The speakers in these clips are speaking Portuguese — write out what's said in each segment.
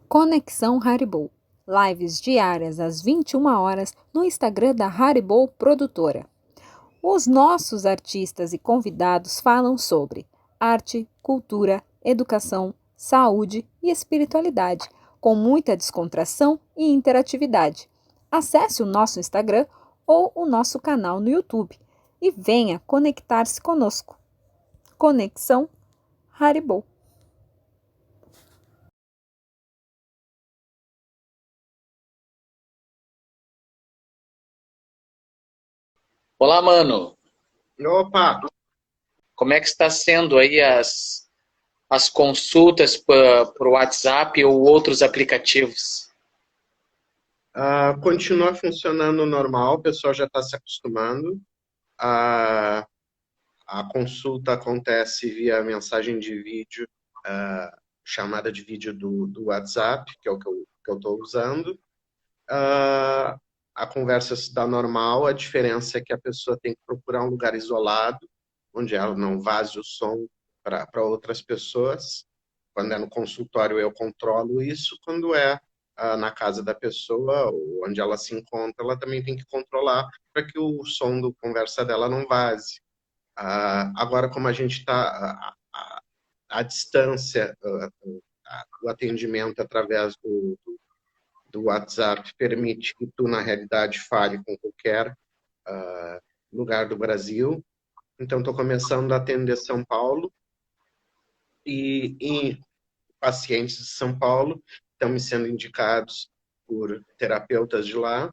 Conexão Haribo. Lives diárias às 21 horas no Instagram da Haribo Produtora. Os nossos artistas e convidados falam sobre arte, cultura, educação, saúde e espiritualidade, com muita descontração e interatividade. Acesse o nosso Instagram ou o nosso canal no YouTube e venha conectar-se conosco. Conexão Haribo. Olá, mano. Opa, Como é que está sendo aí as consultas por WhatsApp ou outros aplicativos? continua funcionando normal, o pessoal já está se acostumando. A, a consulta acontece via mensagem de vídeo, chamada de vídeo do WhatsApp, que é o que eu estou usando. A conversa se dá normal, a diferença é que a pessoa tem que procurar um lugar isolado, onde ela não vaze o som para outras pessoas. Quando é no consultório, eu controlo isso. Quando é na casa da pessoa, ou onde ela se encontra, ela também tem que controlar para que o som da conversa dela não vaze. Agora, como a gente está à distância, o atendimento através do WhatsApp permite que tu, na realidade, fale com qualquer lugar do Brasil. Então, estou começando a atender São Paulo e pacientes de São Paulo estão me sendo indicados por terapeutas de lá.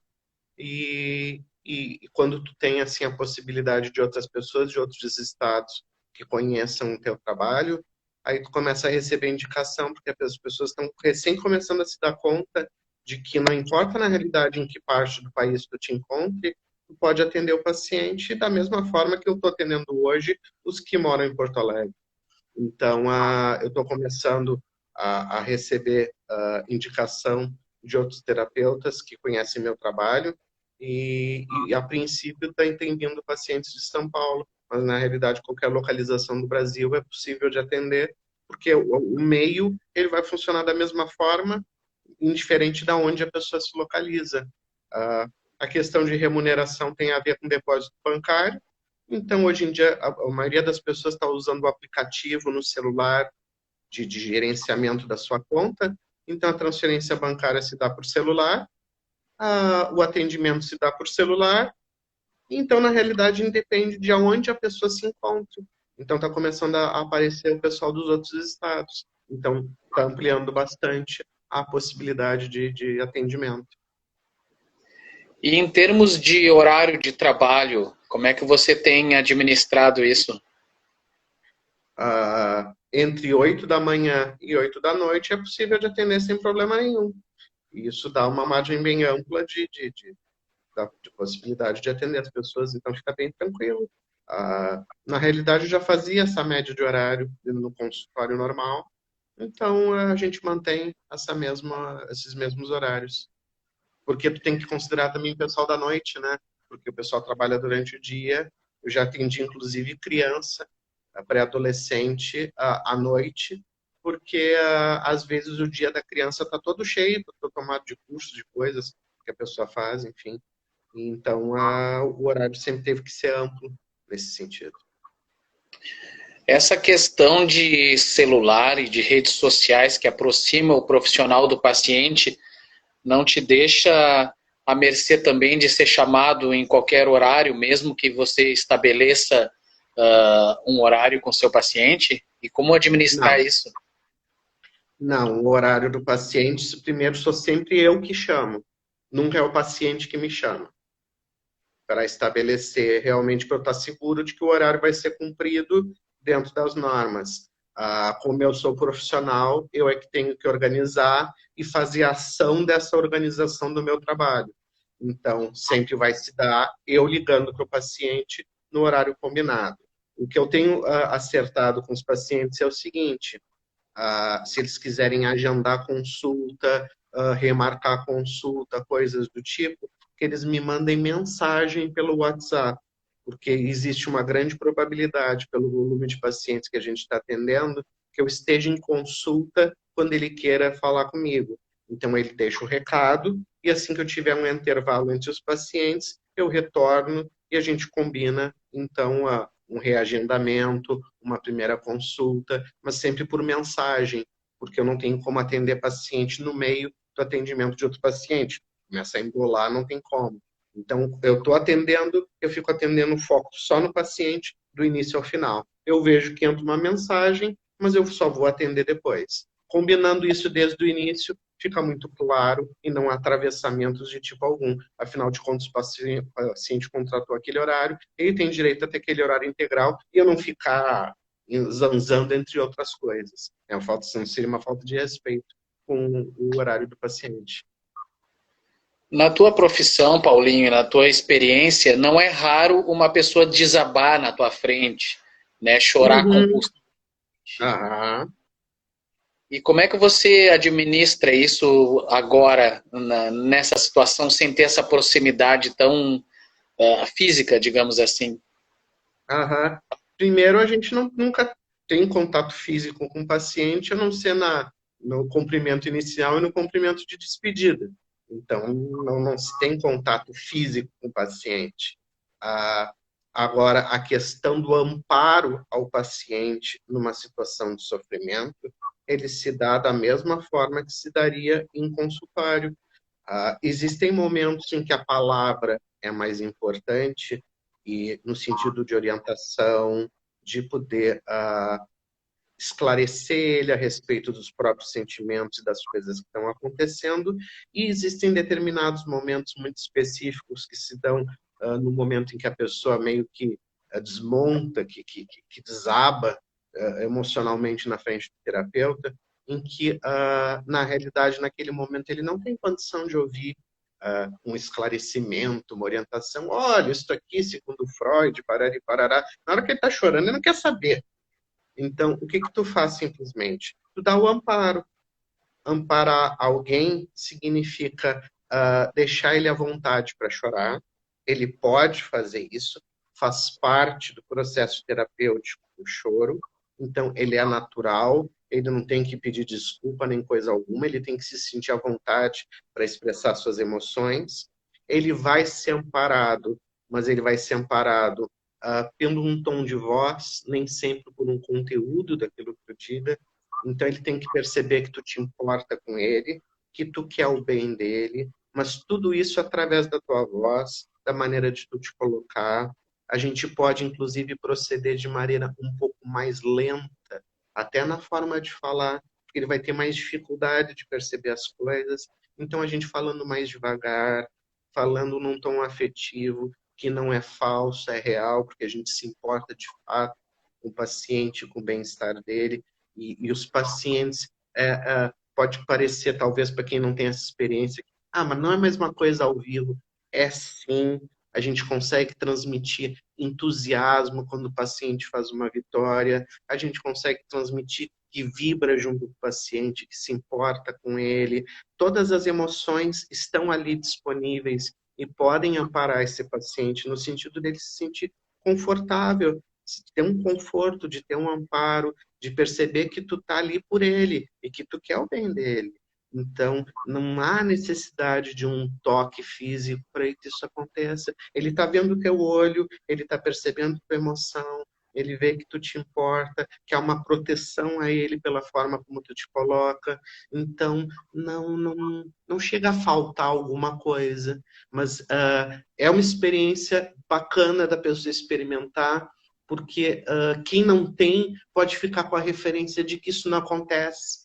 E quando tu tem assim a possibilidade de outras pessoas de outros estados que conheçam o teu trabalho, aí tu começa a receber indicação, porque as pessoas estão recém começando a se dar conta de que não importa na realidade em que parte do país tu te encontre, tu pode atender o paciente da mesma forma que eu estou atendendo hoje os que moram em Porto Alegre. Então, eu estou começando a receber indicação de outros terapeutas que conhecem meu trabalho e a princípio, está entendendo pacientes de São Paulo, mas na realidade, qualquer localização do Brasil é possível de atender, porque o meio ele vai funcionar da mesma forma, indiferente de onde a pessoa se localiza. A questão de remuneração tem a ver com depósito bancário. Então, hoje em dia, a maioria das pessoas está usando o aplicativo no celular de gerenciamento da sua conta. Então, a transferência bancária se dá por celular, o atendimento se dá por celular. Então, na realidade, independe de onde a pessoa se encontra. Então, está começando a aparecer o pessoal dos outros estados. Então, está ampliando bastante a possibilidade de atendimento. E em termos de horário de trabalho, como é que você tem administrado isso? Entre 8 da manhã e 8 da noite é possível de atender sem problema nenhum. E isso dá uma margem bem ampla de possibilidade de atender as pessoas, então fica bem tranquilo. Na realidade, eu já fazia essa média de horário no consultório normal, então a gente mantém esses mesmos horários. Porque tu tem que considerar também o pessoal da noite, né? Porque o pessoal trabalha durante o dia. Eu já atendi, inclusive, criança, pré-adolescente, à noite, porque às vezes o dia da criança está todo cheio, todo tomado de cursos, de coisas que a pessoa faz, enfim. Então, o horário sempre teve que ser amplo nesse sentido. Essa questão de celular e de redes sociais que aproxima o profissional do paciente não te deixa à mercê também de ser chamado em qualquer horário, mesmo que você estabeleça um horário com seu paciente? E como administrar Não, isso? não. O horário do paciente, primeiro, sou sempre eu que chamo. Nunca é o paciente que me chama. Para estabelecer realmente, para eu estar seguro de que o horário vai ser cumprido dentro das normas. Como eu sou profissional, eu é que tenho que organizar e fazer a ação dessa organização do meu trabalho. Então, sempre vai se dar eu ligando para o paciente no horário combinado. O que eu tenho acertado com os pacientes é o seguinte: se eles quiserem agendar consulta, remarcar consulta, coisas do tipo, que eles me mandem mensagem pelo WhatsApp, porque existe uma grande probabilidade, pelo volume de pacientes que a gente está atendendo, que eu esteja em consulta quando ele queira falar comigo. Então, ele deixa o recado e assim que eu tiver um intervalo entre os pacientes, eu retorno e a gente combina, então, um reagendamento, uma primeira consulta, mas sempre por mensagem, porque eu não tenho como atender paciente no meio do atendimento de outro paciente. Começa a embolar, não tem como. Então, eu estou atendendo, eu fico atendendo foco só no paciente, do início ao final. Eu vejo que entra uma mensagem, mas eu só vou atender depois. Combinando isso desde o início, fica muito claro e não há atravessamentos de tipo algum. Afinal de contas, o paciente contratou aquele horário, ele tem direito a ter aquele horário integral e eu não ficar zanzando entre outras coisas. Seria uma falta de respeito com o horário do paciente. Na tua profissão, Paulinho, na tua experiência, não é raro uma pessoa desabar na tua frente, né? Chorar compulsivamente. Aham. E como é que você administra isso agora, nessa situação, sem ter essa proximidade tão física, digamos assim? Aham. Primeiro, a gente nunca tem contato físico com o paciente, a não ser no cumprimento inicial e no cumprimento de despedida. Então, não se tem contato físico com o paciente. Ah, agora, a questão do amparo ao paciente numa situação de sofrimento, ele se dá da mesma forma que se daria em consultório. Existem momentos em que a palavra é mais importante e no sentido de orientação, de poder esclarecer ele a respeito dos próprios sentimentos e das coisas que estão acontecendo, e existem determinados momentos muito específicos que se dão no momento em que a pessoa meio que desmonta, que desaba emocionalmente na frente do terapeuta, em que, na realidade, naquele momento, ele não tem condição de ouvir um esclarecimento, uma orientação. Olha, isso aqui, segundo Freud, parari, parará. Na hora que ele está chorando, ele não quer saber. Então, o que tu faz simplesmente? Tu dá o amparo. Amparar alguém significa deixar ele à vontade para chorar. Ele pode fazer isso, faz parte do processo terapêutico do choro. Então, ele é natural, ele não tem que pedir desculpa nem coisa alguma, ele tem que se sentir à vontade para expressar suas emoções. Ele vai ser amparado, mas ele vai ser amparado pelo um tom de voz, nem sempre por um conteúdo daquilo que tu diga. Então ele tem que perceber que tu te importa com ele, que tu quer o bem dele, mas tudo isso através da tua voz, da maneira de tu te colocar. A gente pode, inclusive, proceder de maneira um pouco mais lenta, até na forma de falar, porque ele vai ter mais dificuldade de perceber as coisas. Então a gente falando mais devagar, falando num tom afetivo, que não é falso, é real, porque a gente se importa de fato com o paciente, com o bem-estar dele. E os pacientes, pode parecer, talvez, para quem não tem essa experiência, mas não é a mesma coisa ao vivo. É sim, a gente consegue transmitir entusiasmo quando o paciente faz uma vitória, a gente consegue transmitir que vibra junto com o paciente, que se importa com ele. Todas as emoções estão ali disponíveis e podem amparar esse paciente no sentido dele se sentir confortável, de ter um conforto, de ter um amparo, de perceber que tu tá ali por ele e que tu quer o bem dele. Então, não há necessidade de um toque físico para que isso aconteça. Ele está vendo o teu olho, ele está percebendo tua emoção, ele vê que tu te importa, que há uma proteção a ele pela forma como tu te coloca. Então, não chega a faltar alguma coisa. Mas é uma experiência bacana da pessoa experimentar, porque quem não tem pode ficar com a referência de que isso não acontece.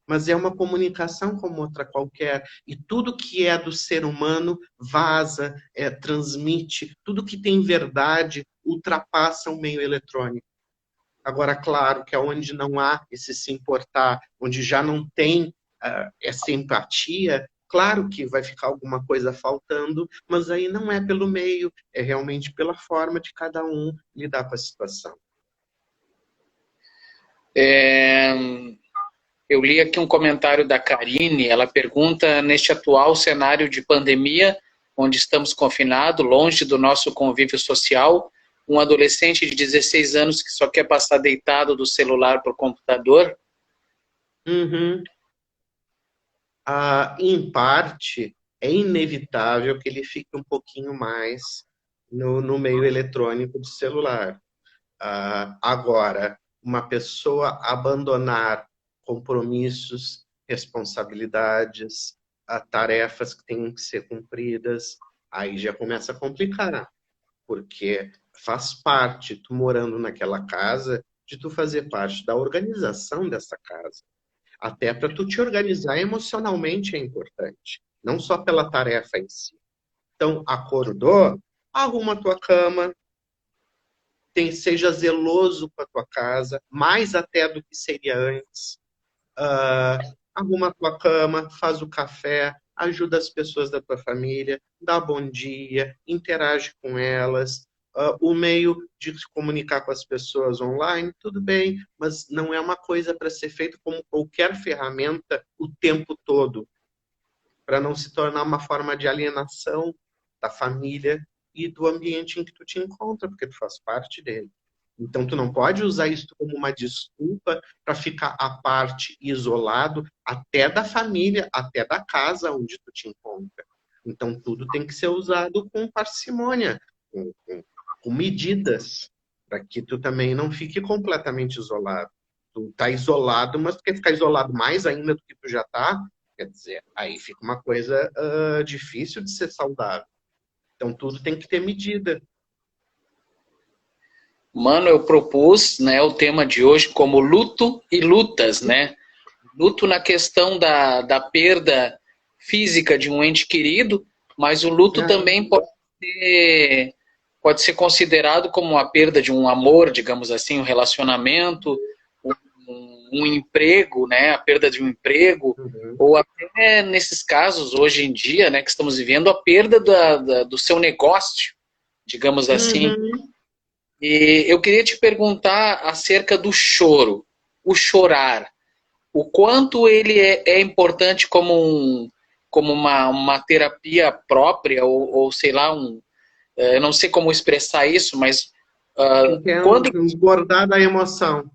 Mas é uma comunicação como outra qualquer. E tudo que é do ser humano vaza, transmite. Tudo que tem verdade ultrapassa o meio eletrônico. Agora, claro que é onde não há esse se importar, onde já não tem essa empatia, claro que vai ficar alguma coisa faltando, mas aí não é pelo meio, é realmente pela forma de cada um lidar com a situação. Eu li aqui um comentário da Karine, ela pergunta, neste atual cenário de pandemia, onde estamos confinados, longe do nosso convívio social, um adolescente de 16 anos que só quer passar deitado do celular para o computador? Uhum. Em parte, é inevitável que ele fique um pouquinho mais no meio eletrônico do celular. Agora, uma pessoa abandonar compromissos, responsabilidades, tarefas que têm que ser cumpridas, aí já começa a complicar, porque faz parte, tu morando naquela casa, de tu fazer parte da organização dessa casa. Até para tu te organizar emocionalmente é importante, não só pela tarefa em si. Então, acordou, arruma a tua cama, seja zeloso com a tua casa, mais até do que seria antes. Arruma a tua cama, faz o café, ajuda as pessoas da tua família, dá bom dia, interage com elas. O meio de se comunicar com as pessoas online, tudo bem, mas não é uma coisa para ser feito como qualquer ferramenta o tempo todo, para não se tornar uma forma de alienação da família e do ambiente em que tu te encontra, porque tu faz parte dele. Então, tu não pode usar isso como uma desculpa para ficar à parte, isolado, até da família, até da casa onde tu te encontra. Então, tudo tem que ser usado com parcimônia, com medidas, para que tu também não fique completamente isolado. Tu tá isolado, mas tu quer ficar isolado mais ainda do que tu já tá, quer dizer, aí fica uma coisa difícil de ser saudável. Então, tudo tem que ter medida. Mano, eu propus, né, o tema de hoje como luto e lutas, né? Luto na questão da perda física de um ente querido, mas o luto também pode ser considerado como a perda de um amor, digamos assim, um relacionamento, um emprego, né? A perda de um emprego, ou até nesses casos, hoje em dia, né, que estamos vivendo, a perda do seu negócio, digamos assim. E eu queria te perguntar acerca do choro, o chorar. O quanto ele é importante como uma terapia própria, ou sei lá, eu não sei como expressar isso, mas Entendo, transbordar da emoção.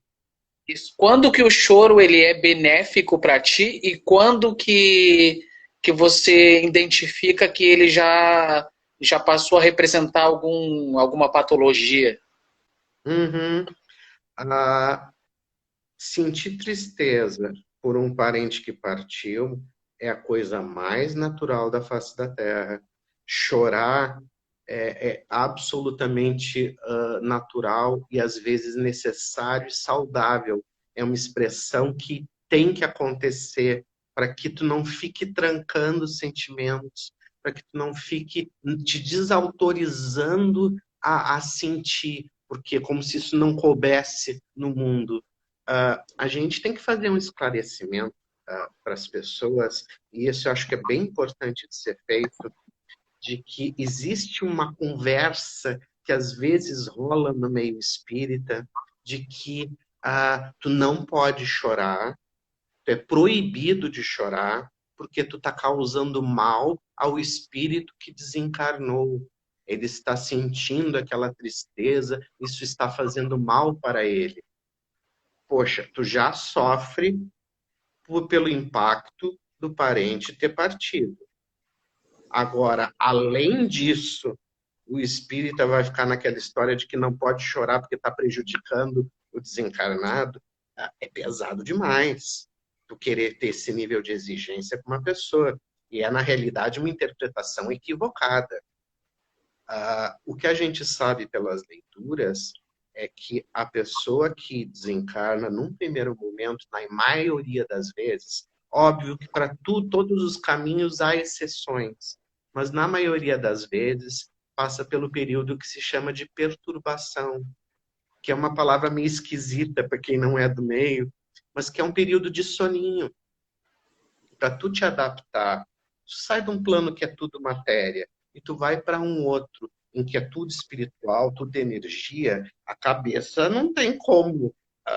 quando que o choro ele é benéfico para ti e quando que você identifica que ele já passou a representar alguma patologia? Uhum. Ah, sentir tristeza por um parente que partiu é a coisa mais natural da face da Terra. Chorar é absolutamente natural e às vezes necessário e saudável. É uma expressão que tem que acontecer para que tu não fique trancando sentimentos, para que tu não fique te desautorizando a sentir, porque é como se isso não coubesse no mundo. A gente tem que fazer um esclarecimento para as pessoas, e isso eu acho que é bem importante de ser feito, de que existe uma conversa que às vezes rola no meio espírita, de que tu não pode chorar, tu é proibido de chorar, porque tu está causando mal ao espírito que desencarnou. Ele está sentindo aquela tristeza, isso está fazendo mal para ele. Poxa, tu já sofre pelo impacto do parente ter partido. Agora, além disso, o espírita vai ficar naquela história de que não pode chorar porque está prejudicando o desencarnado. É pesado demais tu querer ter esse nível de exigência com uma pessoa. E é, na realidade, uma interpretação equivocada. O que a gente sabe pelas leituras é que a pessoa que desencarna, num primeiro momento, na maioria das vezes, óbvio que para todos os caminhos há exceções, mas na maioria das vezes passa pelo período que se chama de perturbação, que é uma palavra meio esquisita para quem não é do meio, mas que é um período de soninho. Para tu te adaptar, tu sai de um plano que é tudo matéria e tu vai para um outro em que é tudo espiritual, tudo energia, a cabeça não tem como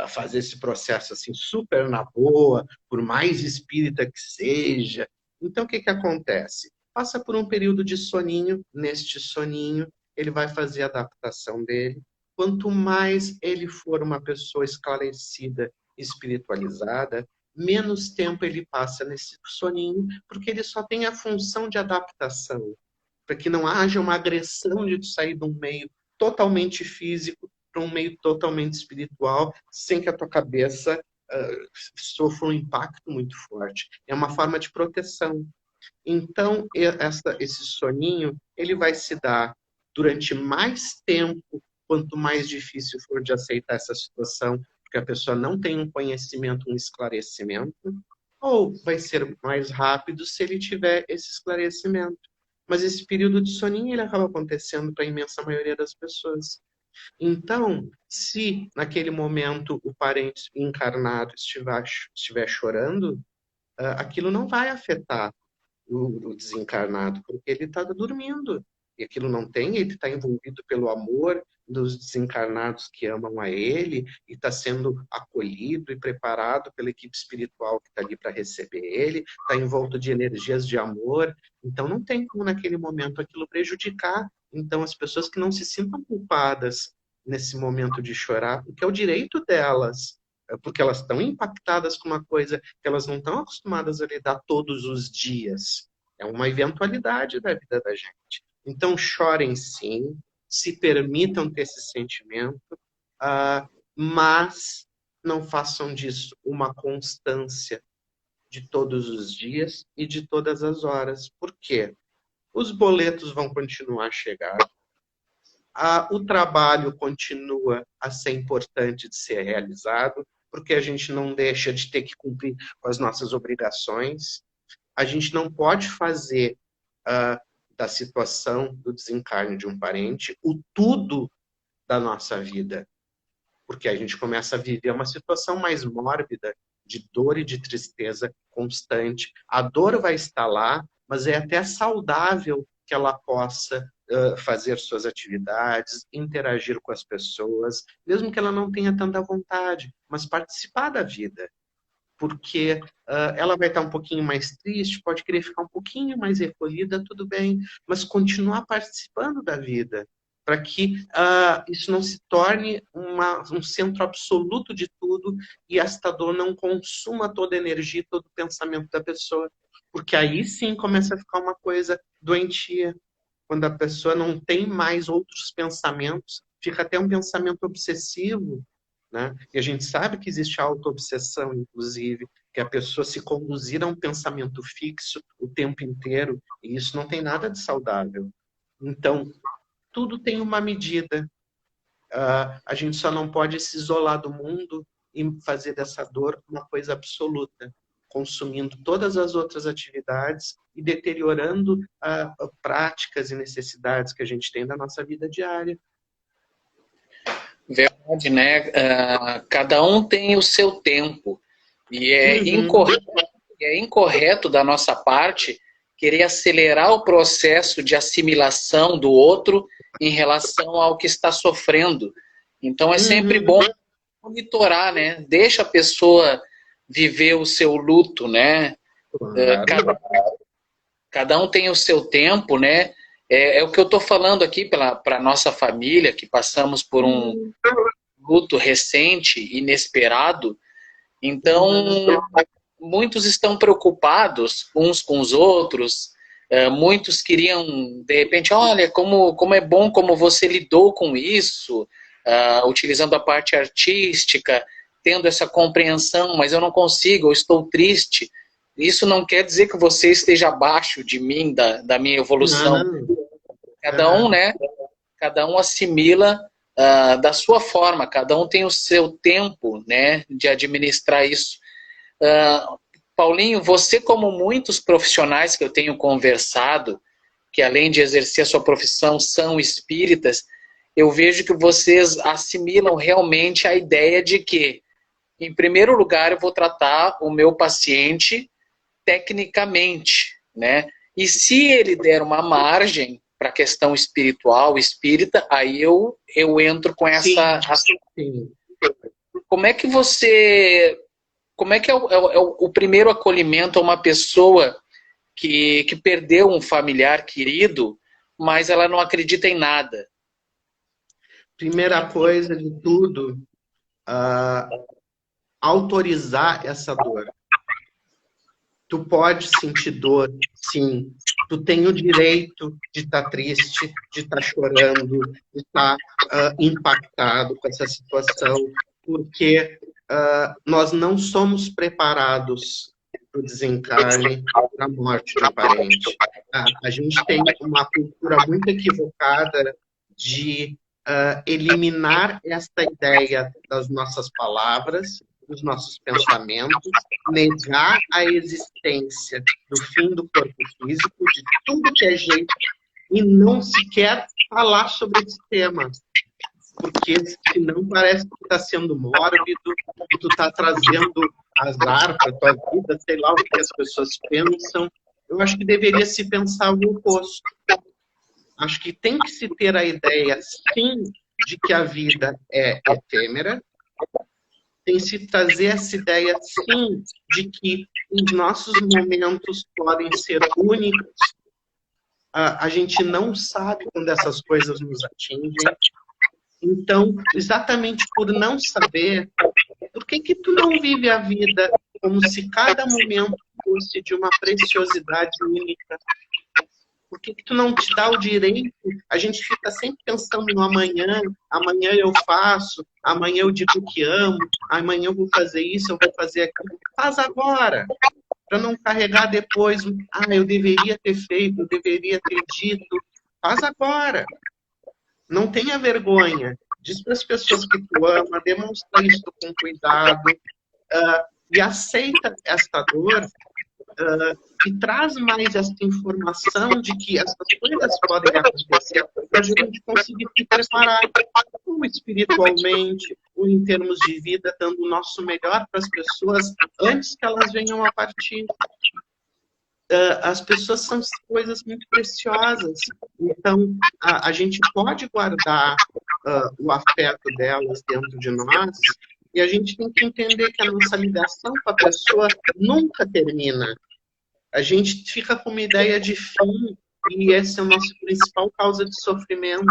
fazer esse processo assim super na boa, por mais espírita que seja. Então o que que acontece? Passa por um período de soninho, neste soninho ele vai fazer a adaptação dele. Quanto mais ele for uma pessoa esclarecida, espiritualizada, menos tempo ele passa nesse soninho, porque ele só tem a função de adaptação, para que não haja uma agressão de tu sair de um meio totalmente físico para um meio totalmente espiritual, sem que a tua cabeça sofra um impacto muito forte. É uma forma de proteção. Então, esse soninho, ele vai se dar durante mais tempo, quanto mais difícil for de aceitar essa situação, porque a pessoa não tem um conhecimento, um esclarecimento, ou vai ser mais rápido se ele tiver esse esclarecimento. Mas esse período de soninho, ele acaba acontecendo para a imensa maioria das pessoas. Então, se naquele momento o parente encarnado estiver chorando, aquilo não vai afetar o desencarnado, porque ele está dormindo. E aquilo não tem, ele está envolvido pelo amor dos desencarnados que amam a ele e está sendo acolhido e preparado pela equipe espiritual que está ali para receber ele, está envolto de energias de amor. Então não tem como naquele momento aquilo prejudicar. Então as pessoas que não se sintam culpadas nesse momento de chorar, porque é o direito delas, porque elas estão impactadas com uma coisa que elas não estão acostumadas a lidar todos os dias. É uma eventualidade da vida da gente. Então, chorem sim, se permitam ter esse sentimento, mas não façam disso uma constância de todos os dias e de todas as horas. Por quê? Os boletos vão continuar a chegar, o trabalho continua a ser importante de ser realizado, porque a gente não deixa de ter que cumprir com as nossas obrigações. A gente não pode fazer da situação do desencarne de um parente o tudo da nossa vida, porque a gente começa a viver uma situação mais mórbida, de dor e de tristeza constante. A dor vai estar lá, mas é até saudável que ela possa fazer suas atividades, interagir com as pessoas, mesmo que ela não tenha tanta vontade, mas participar da vida. Porque ela vai estar um pouquinho mais triste, pode querer ficar um pouquinho mais recolhida, tudo bem, mas continuar participando da vida, para que isso não se torne um centro absoluto de tudo e esta dor não consuma toda a energia, todo o pensamento da pessoa. Porque aí sim começa a ficar uma coisa doentia. Quando a pessoa não tem mais outros pensamentos, fica até um pensamento obsessivo, né? E a gente sabe que existe auto-obsessão, inclusive, que a pessoa se conduzir a um pensamento fixo o tempo inteiro, e isso não tem nada de saudável. Então, tudo tem uma medida. A gente só não pode se isolar do mundo e fazer dessa dor uma coisa absoluta, consumindo todas as outras atividades e deteriorando práticas e necessidades que a gente tem da nossa vida diária. Verdade, né? Cada um tem o seu tempo e é incorreto da nossa parte querer acelerar o processo de assimilação do outro em relação ao que está sofrendo. Então é sempre bom monitorar, né? Deixa a pessoa viver o seu luto, né? Cada um tem o seu tempo, né? É o que eu estou falando aqui para a nossa família, que passamos por um luto recente, inesperado. Então, muitos estão preocupados uns com os outros, muitos queriam, de repente, olha, como é bom como você lidou com isso, utilizando a parte artística, tendo essa compreensão, mas eu não consigo, eu estou triste. Isso não quer dizer que você esteja abaixo de mim, da minha evolução. Cada um, né? Cada um assimila da sua forma, cada um tem o seu tempo, né, de administrar isso. Paulinho, você, como muitos profissionais que eu tenho conversado, que além de exercer a sua profissão são espíritas, eu vejo que vocês assimilam realmente a ideia de que, em primeiro lugar, eu vou tratar o meu paciente tecnicamente, né? E se ele der uma margem para a questão espiritual, espírita, aí eu entro com essa... Sim. Como é que você... Como é que é o primeiro acolhimento a uma pessoa que perdeu um familiar querido, mas ela não acredita em nada? Primeira coisa de tudo, autorizar essa dor. Tu pode sentir dor, sim. Tu tem o direito de estar triste, de estar chorando, de estar impactado com essa situação, porque nós não somos preparados para o desencarne, para a morte de um parente. A gente tem uma cultura muito equivocada de eliminar esta ideia das nossas palavras, dos nossos pensamentos, negar a existência do fim do corpo físico, de tudo que é jeito, e não sequer falar sobre esse tema. Porque senão parece que está sendo mórbido, que tu está trazendo azar para a tua vida, sei lá o que as pessoas pensam. Eu acho que deveria se pensar o oposto. Acho que tem que se ter a ideia, sim, de que a vida é efêmera, tem que se trazer essa ideia, sim, de que os nossos momentos podem ser únicos. A gente não sabe quando essas coisas nos atingem. Então, exatamente por não saber, por que tu não vive a vida como se cada momento fosse de uma preciosidade única? Por que tu não te dá o direito? A gente fica sempre pensando no amanhã, amanhã eu faço, amanhã eu digo que amo, amanhã eu vou fazer isso, eu vou fazer aquilo. Faz agora, para não carregar depois, eu deveria ter feito, eu deveria ter dito. Faz agora. Não tenha vergonha. Diz para as pessoas que tu ama, demonstra isso com cuidado, e aceita esta dor, e traz mais essa informação de que essas coisas podem acontecer para a gente conseguir se preparar, ou espiritualmente, ou em termos de vida, dando o nosso melhor para as pessoas antes que elas venham a partir. As pessoas são coisas muito preciosas, então a gente pode guardar o afeto delas dentro de nós, e a gente tem que entender que a nossa ligação com a pessoa nunca termina. A gente fica com uma ideia de fim, e essa é a nossa principal causa de sofrimento.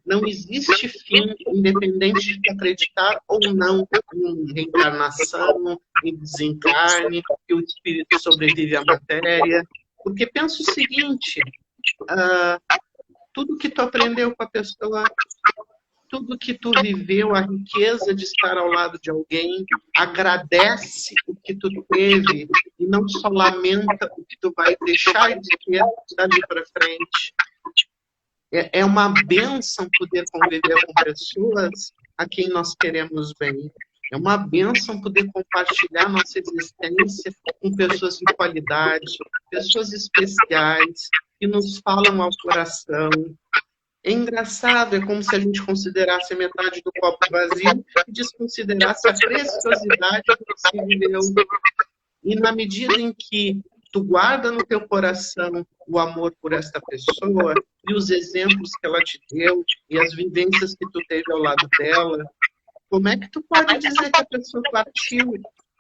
Não existe fim, independente de acreditar ou não em reencarnação, em desencarne, que o espírito sobrevive à matéria. Porque pensa o seguinte, tudo que tu aprendeu com a pessoa, tudo que tu viveu, a riqueza de estar ao lado de alguém, agradece o que tu teve e não só lamenta o que tu vai deixar de ter dali para frente. É uma bênção poder conviver com pessoas a quem nós queremos bem. É uma bênção poder compartilhar nossa existência com pessoas de qualidade, pessoas especiais, que nos falam ao coração. É engraçado, é como se a gente considerasse a metade do copo vazio e desconsiderasse a preciosidade do que se viveu. E na medida em que tu guarda no teu coração o amor por esta pessoa e os exemplos que ela te deu e as vivências que tu teve ao lado dela, como é que tu pode dizer que a pessoa partiu,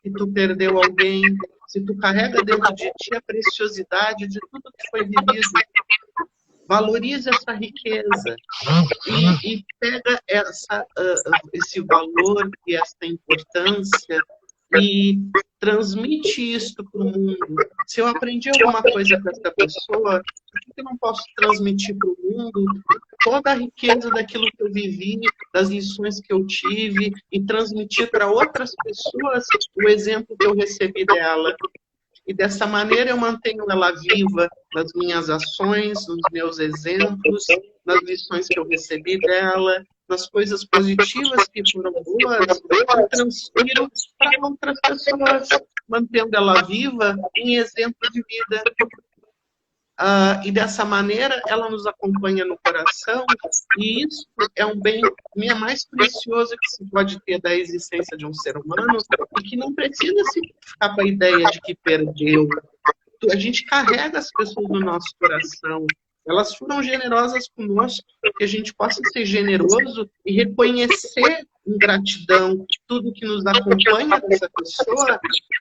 que tu perdeu alguém, se tu carrega dentro de ti a preciosidade de tudo que foi vivido? Valorize essa riqueza e pega esse valor e essa importância e transmite isto para o mundo. Se eu aprendi alguma coisa com essa pessoa, por que eu não posso transmitir para o mundo toda a riqueza daquilo que eu vivi, das lições que eu tive, e transmitir para outras pessoas o exemplo que eu recebi dela? E dessa maneira eu mantenho ela viva nas minhas ações, nos meus exemplos, nas lições que eu recebi dela, nas coisas positivas que foram boas, eu transfiro para outras pessoas, mantendo ela viva em exemplo de vida. E dessa maneira ela nos acompanha no coração, e isso é um bem mais precioso que se pode ter da existência de um ser humano, e que não precisa se ficar com a ideia de que perdeu. A gente carrega as pessoas no nosso coração, elas foram generosas conosco, que a gente possa ser generoso e reconhecer em gratidão tudo que nos acompanha dessa pessoa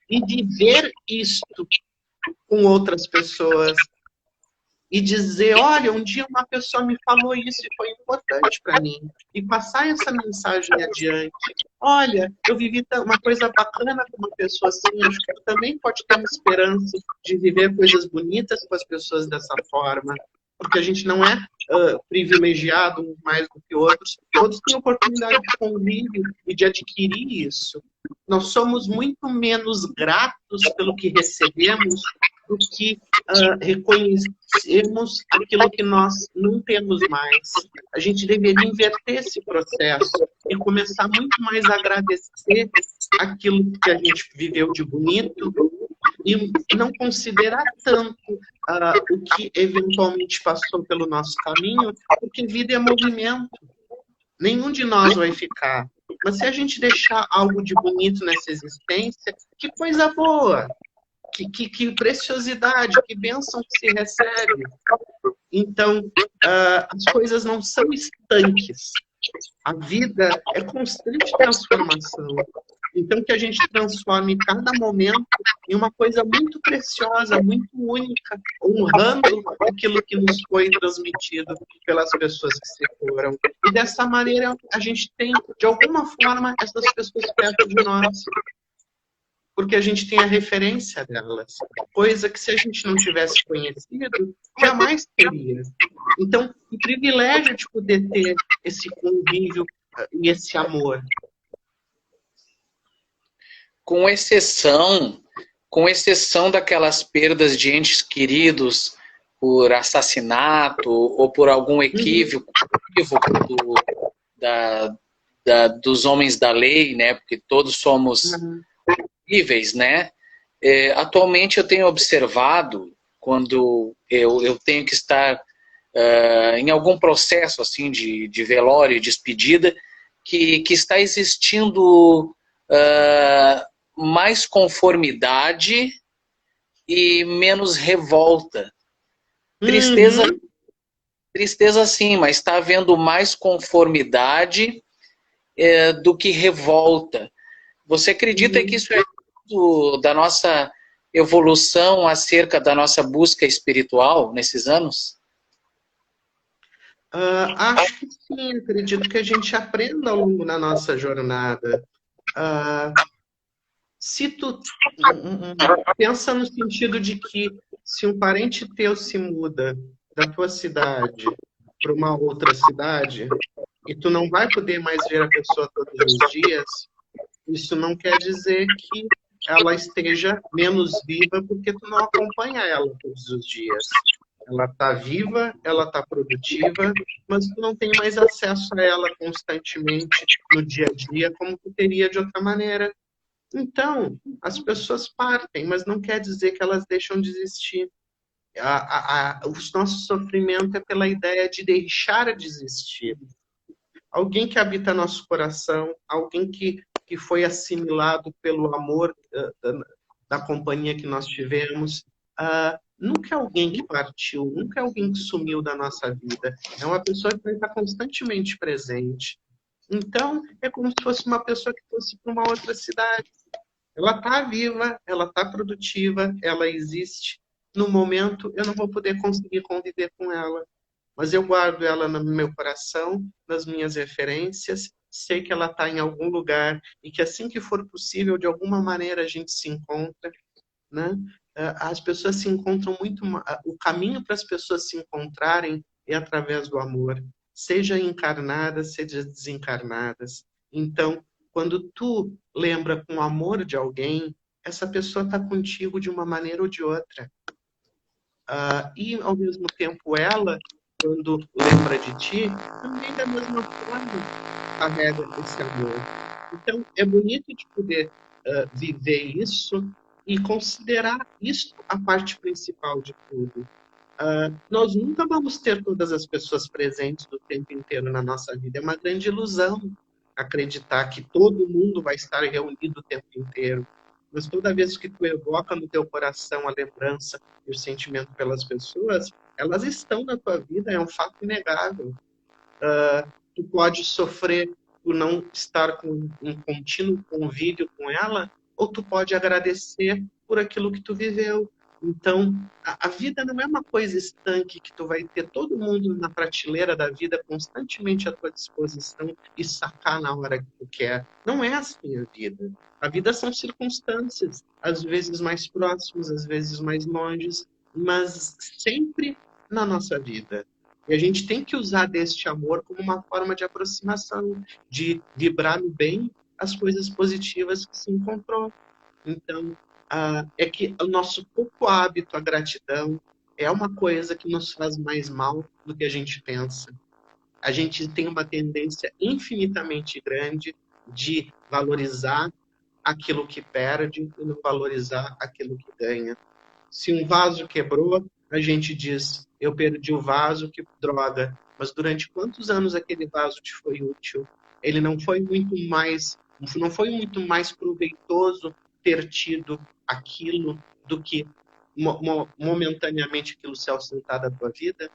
e viver isto com outras pessoas. e dizer, olha, um dia uma pessoa me falou isso e foi importante para mim. E passar essa mensagem adiante. Olha, eu vivi uma coisa bacana com uma pessoa assim, acho que tu também pode ter uma esperança de viver coisas bonitas com as pessoas dessa forma, porque a gente não é privilegiado uns mais do que outros, todos têm oportunidade de convívio e de adquirir isso. Nós somos muito menos gratos pelo que recebemos do que reconhecermos aquilo que nós não temos mais. A gente deveria inverter esse processo e começar muito mais a agradecer aquilo que a gente viveu de bonito e não considerar tanto o que eventualmente passou pelo nosso caminho, porque vida é movimento. Nenhum de nós vai ficar. Mas se a gente deixar algo de bonito nessa existência, que coisa boa! Que preciosidade, que bênção que se recebe. Então, as coisas não são estanques. A vida é constante transformação. Então, que a gente transforme cada momento em uma coisa muito preciosa, muito única, honrando aquilo que nos foi transmitido pelas pessoas que se foram. E dessa maneira, a gente tem, de alguma forma, essas pessoas perto de nós. Porque a gente tem a referência delas. Coisa que se a gente não tivesse conhecido, jamais teria. Então, o privilégio de poder ter esse convívio e esse amor. Com exceção daquelas perdas de entes queridos por assassinato ou por algum equívoco dos homens da lei, né? Porque todos somos horríveis, né? Atualmente eu tenho observado, quando eu tenho que estar em algum processo assim de velório e despedida, que está existindo mais conformidade e menos revolta. Tristeza sim, mas está havendo mais conformidade do que revolta. Você acredita que isso é da nossa evolução acerca da nossa busca espiritual nesses anos? Acho que sim, acredito que a gente aprenda ao longo da nossa jornada. Se tu pensa no sentido de que se um parente teu se muda da tua cidade para uma outra cidade e tu não vai poder mais ver a pessoa todos os dias, isso não quer dizer que ela esteja menos viva porque tu não acompanha ela todos os dias. Ela está viva, ela está produtiva, mas tu não tem mais acesso a ela constantemente no dia a dia como tu teria de outra maneira. Então, as pessoas partem, mas não quer dizer que elas deixam de existir. O nosso sofrimento é pela ideia de deixar de existir. Alguém que habita nosso coração, alguém que foi assimilado pelo amor da companhia que nós tivemos, nunca é alguém que partiu, nunca é alguém que sumiu da nossa vida. É uma pessoa que vai estar constantemente presente. Então, é como se fosse uma pessoa que fosse para uma outra cidade. Ela está viva, ela está produtiva, ela existe. No momento, eu não vou poder conseguir conviver com ela. Mas eu guardo ela no meu coração, nas minhas referências, sei que ela está em algum lugar e que assim que for possível, de alguma maneira a gente se encontra, né? As pessoas se encontram muito... O caminho para as pessoas se encontrarem é através do amor, seja encarnadas, seja desencarnadas. Então, quando tu lembra com amor de alguém, essa pessoa está contigo de uma maneira ou de outra. E, ao mesmo tempo, ela, quando lembra de ti, também da mesma forma carrega esse amor. Então, é bonito de poder viver isso e considerar isso a parte principal de tudo. Nós nunca vamos ter todas as pessoas presentes o tempo inteiro na nossa vida. É uma grande ilusão acreditar que todo mundo vai estar reunido o tempo inteiro. Mas toda vez que tu evoca no teu coração a lembrança e o sentimento pelas pessoas, elas estão na tua vida, é um fato inegável. Tu pode sofrer por não estar com um contínuo convívio com ela, ou tu pode agradecer por aquilo que tu viveu. Então, a vida não é uma coisa estanque que tu vai ter todo mundo na prateleira da vida constantemente à tua disposição e sacar na hora que tu quer. Não é assim a vida. A vida são circunstâncias, às vezes mais próximas, às vezes mais longes, mas sempre na nossa vida. E a gente tem que usar deste amor como uma forma de aproximação, de vibrar no bem as coisas positivas que se encontrou. Então, é que o nosso pouco hábito, a gratidão, é uma coisa que nos faz mais mal do que a gente pensa. A gente tem uma tendência infinitamente grande de valorizar aquilo que perde e não valorizar aquilo que ganha. Se um vaso quebrou, a gente diz, eu perdi o vaso, que droga. Mas durante quantos anos aquele vaso te foi útil? Ele não foi muito mais proveitoso ter tido aquilo do que momentaneamente aquilo se ausentar da tua vida?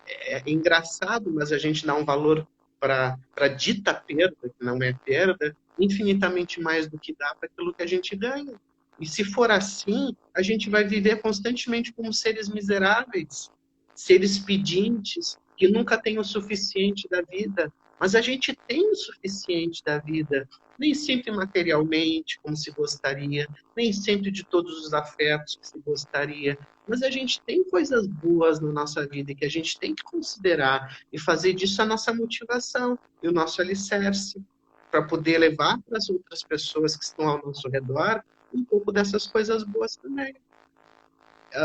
É engraçado, mas a gente dá um valor para dita perda, que não é perda, infinitamente mais do que dá para aquilo que a gente ganha. E se for assim, a gente vai viver constantemente como seres miseráveis, seres pedintes, que nunca têm o suficiente da vida. Mas a gente tem o suficiente da vida, nem sempre materialmente, como se gostaria, nem sempre de todos os afetos que se gostaria, mas a gente tem coisas boas na nossa vida e que a gente tem que considerar e fazer disso a nossa motivação e o nosso alicerce para poder levar para as outras pessoas que estão ao nosso redor um pouco dessas coisas boas também.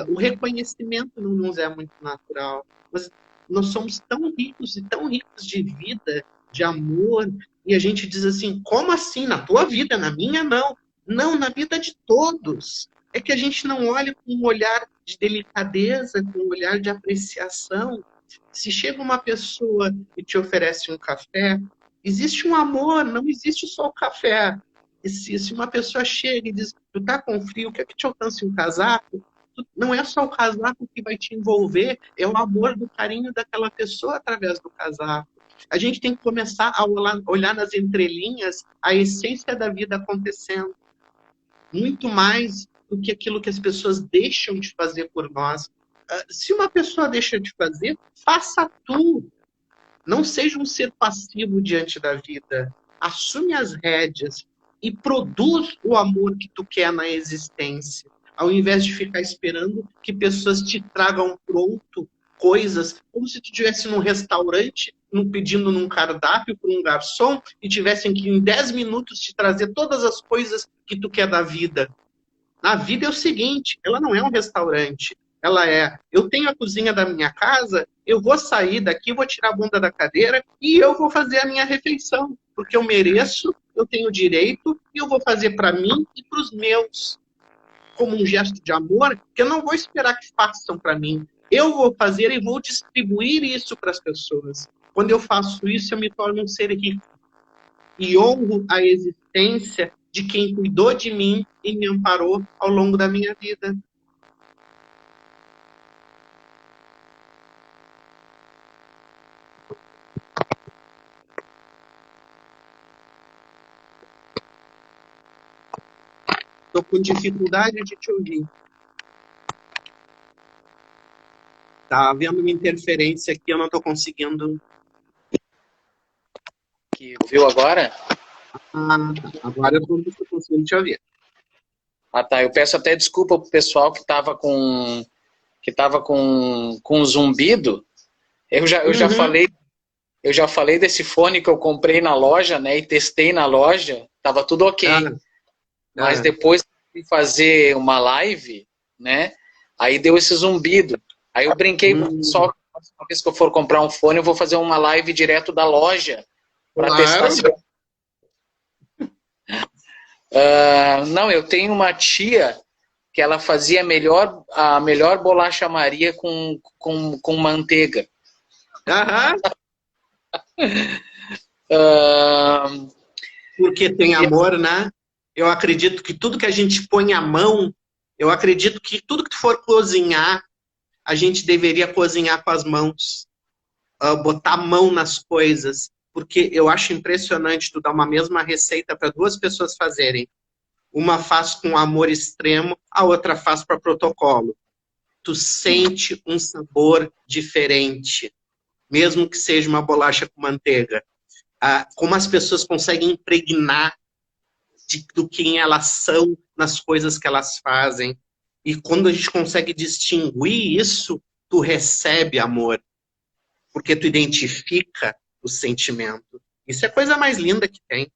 O reconhecimento não nos é muito natural, mas nós somos tão ricos e tão ricos de vida, de amor, e a gente diz assim, como assim? Na tua vida, na minha não. Não, na vida de todos. É que a gente não olha com um olhar de delicadeza, com um olhar de apreciação. Se chega uma pessoa e te oferece um café, existe um amor, não existe só o café. E se uma pessoa chega e diz, tu tá com frio, quer que te alcance um casaco? Não é só o casaco que vai te envolver, é o amor do carinho daquela pessoa através do casaco. A gente tem que começar a olhar nas entrelinhas a essência da vida acontecendo. Muito mais do que aquilo que as pessoas deixam de fazer por nós. Se uma pessoa deixa de fazer, faça tu. Não seja um ser passivo diante da vida. Assume as rédeas e produz o amor que tu quer na existência. Ao invés de ficar esperando que pessoas te tragam pronto coisas, como se tu estivesse num restaurante, pedindo num cardápio para um garçom e tivessem que em 10 minutos te trazer todas as coisas que tu quer da vida. A vida é o seguinte, ela não é um restaurante. Ela é, eu tenho a cozinha da minha casa, eu vou sair daqui, vou tirar a bunda da cadeira e eu vou fazer a minha refeição. Porque eu mereço, eu tenho direito e eu vou fazer para mim e para os meus. Como um gesto de amor, que eu não vou esperar que façam para mim. Eu vou fazer e vou distribuir isso para as pessoas. Quando eu faço isso, eu me torno um ser rico. E honro a existência de quem cuidou de mim e me amparou ao longo da minha vida. Estou com dificuldade de te ouvir. Tá havendo uma interferência aqui, eu não estou conseguindo. Que ouviu agora? Agora eu estou conseguindo te ouvir. Ah, tá. Eu peço até desculpa pro pessoal que estava com zumbido. Eu já falei desse fone que eu comprei na loja, né? E testei na loja, tava tudo ok. Mas depois de fazer uma live, né? Aí deu esse zumbido. Aí eu brinquei com o pessoal, uma vez que eu for comprar um fone, eu vou fazer uma live direto da loja para testar se... não, eu tenho uma tia que ela fazia a melhor bolacha Maria com manteiga. Porque tem amor, né? Eu acredito que tudo que a gente põe à mão, eu acredito que tudo que tu for cozinhar, a gente deveria cozinhar com as mãos. Botar a mão nas coisas. Porque eu acho impressionante tu dar uma mesma receita para duas pessoas fazerem. Uma faz com amor extremo, a outra faz para protocolo. Tu sente um sabor diferente, mesmo que seja uma bolacha com manteiga. Como as pessoas conseguem impregnar do quem elas são nas coisas que elas fazem. E quando a gente consegue distinguir isso, tu recebe amor, porque tu identifica o sentimento. Isso é a coisa mais linda que tem.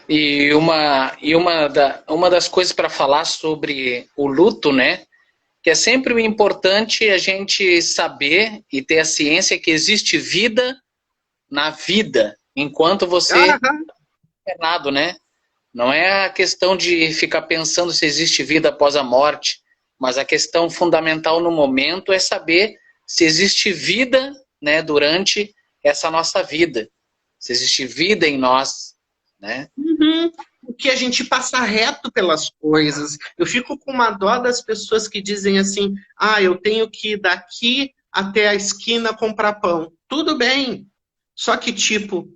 E uma das coisas para falar sobre o luto, né? Que é sempre o importante a gente saber e ter a ciência que existe vida na vida, enquanto você é internado, né? Não é a questão de ficar pensando se existe vida após a morte, mas a questão fundamental no momento é saber se existe vida, né, durante essa nossa vida. Se existe vida em nós, né? Uhum. Porque a gente passa reto pelas coisas. Eu fico com uma dó das pessoas que dizem assim, eu tenho que ir daqui até a esquina comprar pão. Tudo bem. Só que, tipo,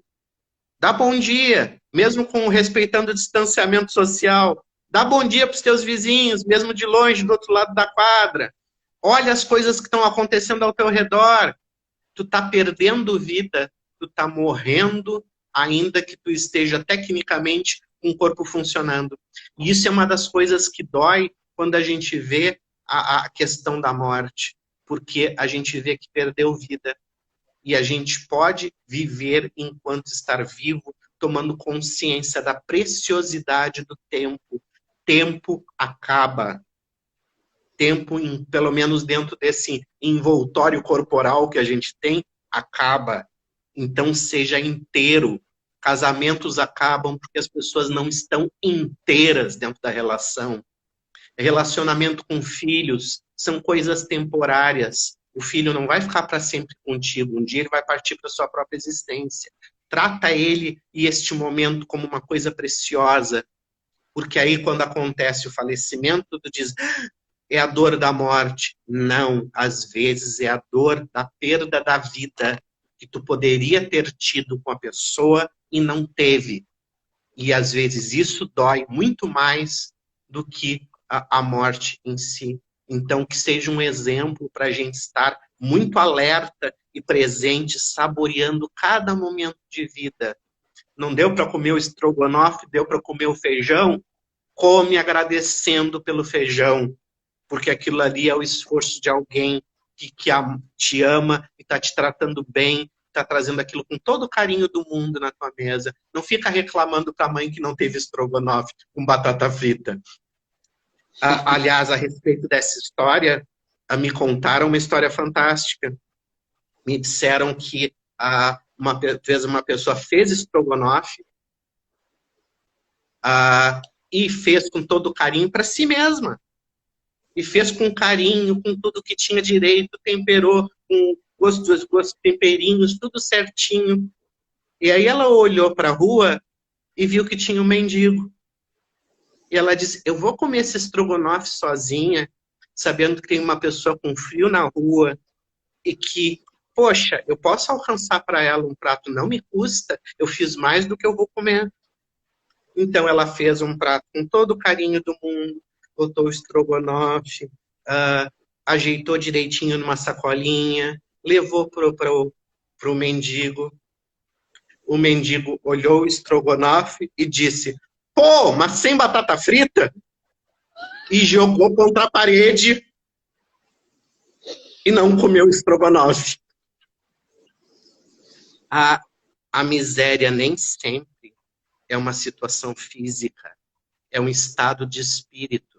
dá bom dia, mesmo respeitando o distanciamento social. Dá bom dia para os teus vizinhos, mesmo de longe, do outro lado da quadra. Olha as coisas que estão acontecendo ao teu redor. Tu tá perdendo vida, tu tá morrendo, ainda que tu esteja tecnicamente com o corpo funcionando. E isso é uma das coisas que dói quando a gente vê a questão da morte, porque a gente vê que perdeu vida. E a gente pode viver enquanto estar vivo, tomando consciência da preciosidade do tempo. Tempo acaba. Tempo, pelo menos dentro desse envoltório corporal que a gente tem, acaba. Então, seja inteiro. Casamentos acabam porque as pessoas não estão inteiras dentro da relação. Relacionamento com filhos são coisas temporárias. O filho não vai ficar para sempre contigo. Um dia ele vai partir para sua própria existência. Trata ele e este momento como uma coisa preciosa, porque aí quando acontece o falecimento, tu diz, é a dor da morte. Não, às vezes é a dor da perda da vida que tu poderia ter tido com a pessoa e não teve. E às vezes isso dói muito mais do que a morte em si. Então, que seja um exemplo para a gente estar muito alerta e presente, saboreando cada momento de vida. Não deu para comer o estrogonofe, deu para comer o feijão? Come agradecendo pelo feijão, porque aquilo ali é o esforço de alguém que te ama e está te tratando bem, está trazendo aquilo com todo o carinho do mundo na tua mesa. Não fica reclamando para a mãe que não teve estrogonofe com batata frita. Aliás, a respeito dessa história, me contaram uma história fantástica. Me disseram que uma vez uma pessoa fez estrogonofe e fez com todo o carinho para si mesma. E fez com carinho, com tudo que tinha direito, temperou com os temperinhos, tudo certinho. E aí ela olhou para a rua e viu que tinha um mendigo. E ela disse, eu vou comer esse estrogonofe sozinha, sabendo que tem uma pessoa com frio na rua e que, poxa, eu posso alcançar para ela um prato, não me custa, eu fiz mais do que eu vou comer. Então ela fez um prato com todo o carinho do mundo, botou o estrogonofe, ajeitou direitinho numa sacolinha, levou pro mendigo. O mendigo olhou o estrogonofe e disse, pô, mas sem batata frita? E jogou contra a parede e não comeu estrogonofe. A miséria nem sempre é uma situação física, é um estado de espírito.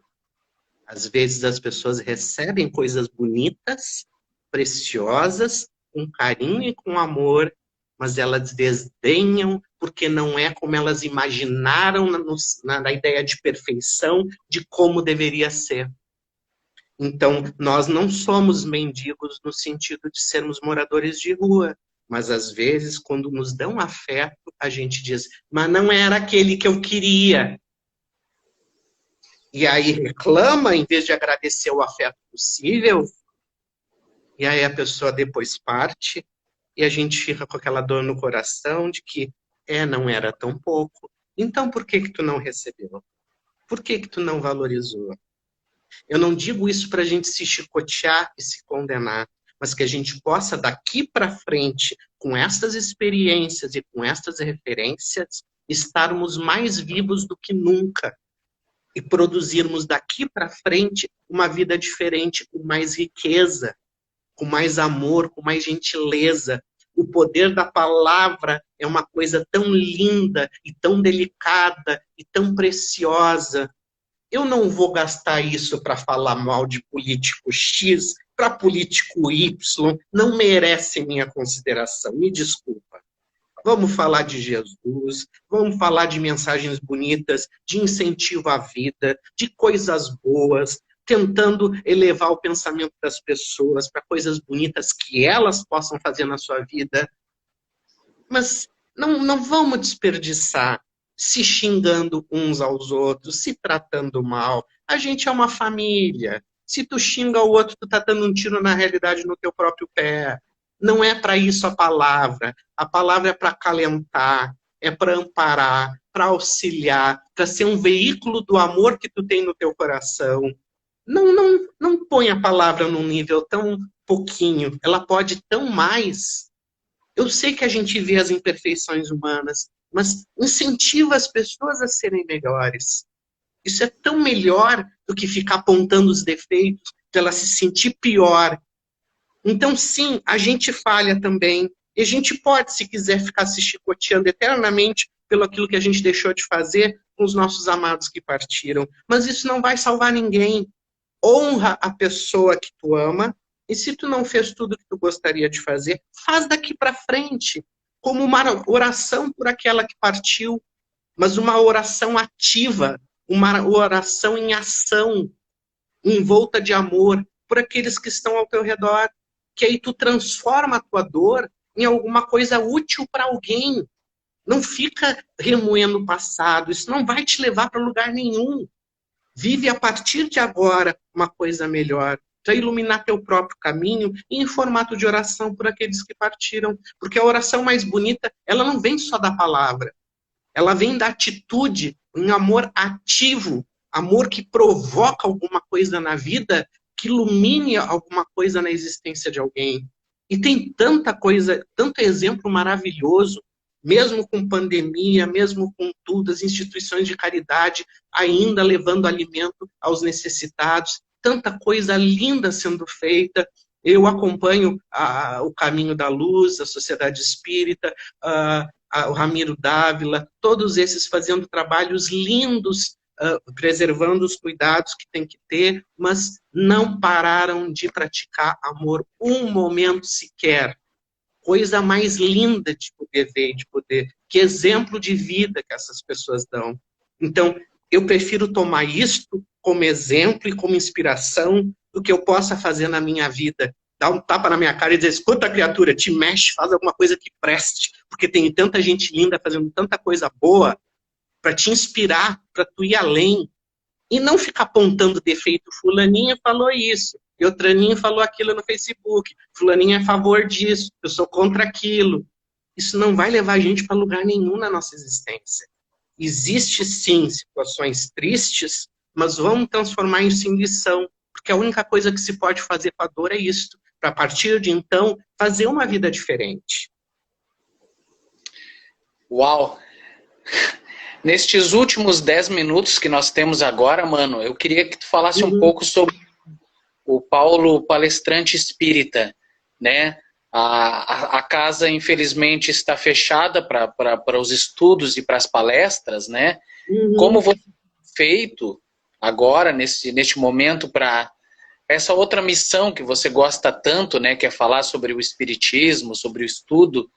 Às vezes as pessoas recebem coisas bonitas, preciosas, com carinho e com amor, mas elas desdenham porque não é como elas imaginaram na ideia de perfeição de como deveria ser. Então, nós não somos mendigos no sentido de sermos moradores de rua, mas às vezes, quando nos dão afeto, a gente diz, mas não era aquele que eu queria. E aí reclama, em vez de agradecer o afeto possível, e aí a pessoa depois parte, e a gente fica com aquela dor no coração de que não era tão pouco. Então por que que tu não recebeu? Por que que tu não valorizou? Eu não digo isso para a gente se chicotear e se condenar, mas que a gente possa, daqui para frente, com essas experiências e com essas referências, estarmos mais vivos do que nunca e produzirmos daqui para frente uma vida diferente, com mais riqueza, com mais amor, com mais gentileza. O poder da palavra é uma coisa tão linda e tão delicada e tão preciosa. Eu não vou gastar isso para falar mal de político X, para político Y, não merece minha consideração, me desculpa. Vamos falar de Jesus, vamos falar de mensagens bonitas, de incentivo à vida, de coisas boas, tentando elevar o pensamento das pessoas para coisas bonitas que elas possam fazer na sua vida. Mas não vamos desperdiçar se xingando uns aos outros, se tratando mal. A gente é uma família. Se tu xinga o outro, tu tá dando um tiro na realidade no teu próprio pé. Não é para isso a palavra. A palavra é para acalentar, é para amparar, para auxiliar, para ser um veículo do amor que tu tem no teu coração. Não põe a palavra num nível tão pouquinho. Ela pode tão mais. Eu sei que a gente vê as imperfeições humanas, mas incentiva as pessoas a serem melhores. Isso é tão melhor do que ficar apontando os defeitos, para ela se sentir pior. Então, sim, a gente falha também. E a gente pode, se quiser, ficar se chicoteando eternamente pelo aquilo que a gente deixou de fazer com os nossos amados que partiram. Mas isso não vai salvar ninguém. Honra a pessoa que tu ama. E se tu não fez tudo que tu gostaria de fazer, faz daqui para frente, como uma oração por aquela que partiu, mas uma oração ativa, uma oração em ação, envolta de amor por aqueles que estão ao teu redor, que aí tu transforma a tua dor em alguma coisa útil para alguém. Não fica remoendo o passado, isso não vai te levar para lugar nenhum. Vive a partir de agora uma coisa melhor, para iluminar teu próprio caminho e em formato de oração por aqueles que partiram. Porque a oração mais bonita, ela não vem só da palavra, ela vem da atitude, um amor ativo, amor que provoca alguma coisa na vida, que ilumine alguma coisa na existência de alguém. E tem tanta coisa, tanto exemplo maravilhoso, mesmo com pandemia, mesmo com tudo, as instituições de caridade ainda levando alimento aos necessitados, tanta coisa linda sendo feita. Eu acompanho o Caminho da Luz, a Sociedade Espírita, o Ramiro Dávila, todos esses fazendo trabalhos lindos, preservando os cuidados que tem que ter, mas não pararam de praticar amor um momento sequer. Coisa mais linda de poder ver, de poder... Que exemplo de vida que essas pessoas dão. Então, eu prefiro tomar isto como exemplo e como inspiração do que eu possa fazer na minha vida. Dar um tapa na minha cara e dizer, escuta, criatura, te mexe, faz alguma coisa que preste, porque tem tanta gente linda fazendo tanta coisa boa para te inspirar, para tu ir além. E não ficar apontando defeito. Fulaninha falou isso, e outraninha falou aquilo no Facebook, fulaninha é a favor disso, eu sou contra aquilo. Isso não vai levar a gente para lugar nenhum na nossa existência. Existe, sim, situações tristes, mas vamos transformar isso em lição, porque a única coisa que se pode fazer com a dor é isto, para a partir de então, fazer uma vida diferente. Uau! Nestes últimos 10 minutos que nós temos agora, mano, eu queria que tu falasse um pouco sobre o Paulo Palestrante Espírita, né? A casa, infelizmente, está fechada para os estudos e para as palestras, né? Como você tem feito agora, neste momento, para essa outra missão que você gosta tanto, né? Que é falar sobre o Espiritismo, sobre o estudo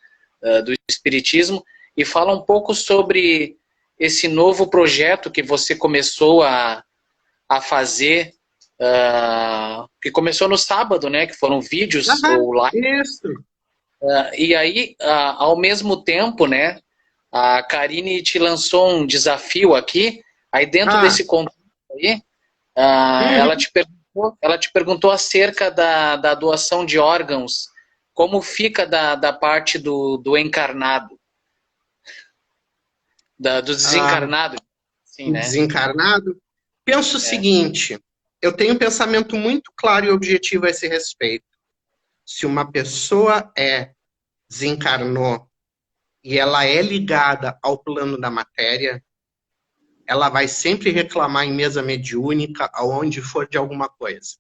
do Espiritismo, e fala um pouco sobre esse novo projeto que você começou a fazer, que começou no sábado, né? Que foram vídeos ou live. Isso. E aí, ao mesmo tempo, né? A Karine te lançou um desafio aqui. Aí dentro desse contexto aí, ela te perguntou acerca da doação de órgãos. Como fica da parte do encarnado? Do desencarnado, sim, né? Desencarnado. Penso o seguinte, eu tenho um pensamento muito claro e objetivo a esse respeito. Se uma pessoa desencarnou e ela é ligada ao plano da matéria, ela vai sempre reclamar em mesa mediúnica, aonde for de alguma coisa.